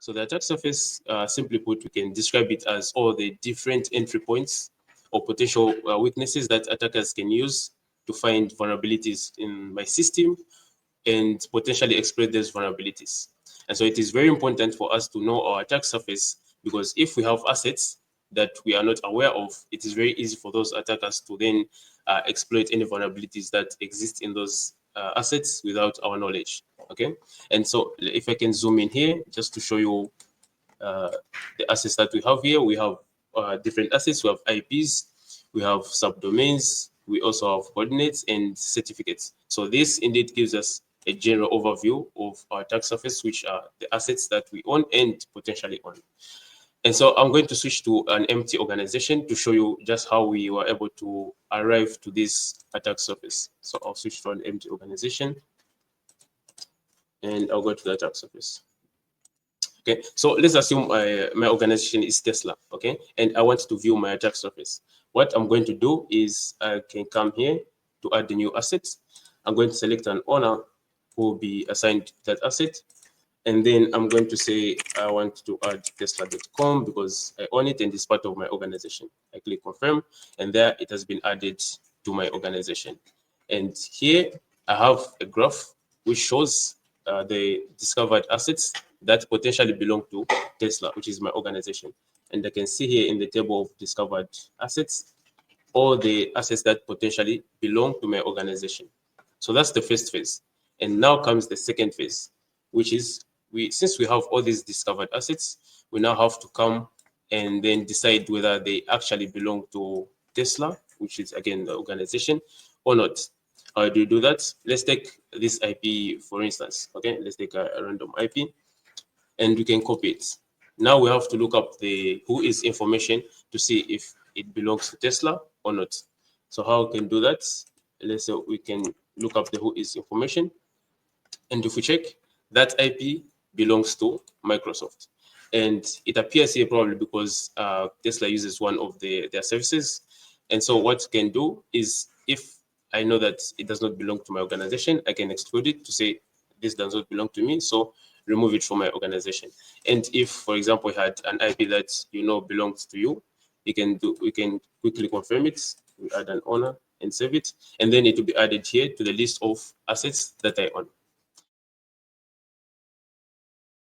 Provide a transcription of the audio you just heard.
So the attack surface, simply put, we can describe it as all the different entry points or potential weaknesses that attackers can use to find vulnerabilities in my system and potentially exploit those vulnerabilities. And so it is very important for us to know our attack surface, because if we have assets that we are not aware of, it is very easy for those attackers to then exploit any vulnerabilities that exist in those assets without our knowledge. Okay, and so if I can zoom in here just to show you the assets that we have here, we have different assets. We have IPs, we have subdomains, we also have coordinates and certificates. So this indeed gives us a general overview of our attack surface, which are the assets that we own and potentially own. And so I'm going to switch to an empty organization to show you just how we were able to arrive to this attack surface. So I'll switch to an empty organization and I'll go to the attack surface. Okay, so let's assume my organization is Tesla, okay, and I want to view my attack surface. What I'm going to do is I can come here to add the new assets. I'm going to select an owner who will be assigned that asset. And then I'm going to say I want to add tesla.com because I own it and it's part of my organization. I click confirm, and there it has been added to my organization. And here I have a graph which shows the discovered assets that potentially belong to Tesla, which is my organization. And I can see here in the table of discovered assets, all the assets that potentially belong to my organization. So that's the first phase. And now comes the second phase, which is since we have all these discovered assets, we now have to come and then decide whether they actually belong to Tesla, which is again the organization, or not. How do you do that? Let's take this IP for instance. Okay, let's take a random IP, and we can copy it. Now we have to look up the whois information to see if it belongs to Tesla or not. So how we can do that? Let's say we can look up the whois information, and if we check, that IP belongs to Microsoft. And it appears here probably because Tesla uses one of their services. And so what you can do is, if I know that it does not belong to my organization, I can exclude it to say this does not belong to me, so remove it from my organization. And if, for example, you had an IP that you know belongs to you, we can quickly confirm it. We add an owner and save it, and then it will be added here to the list of assets that I own.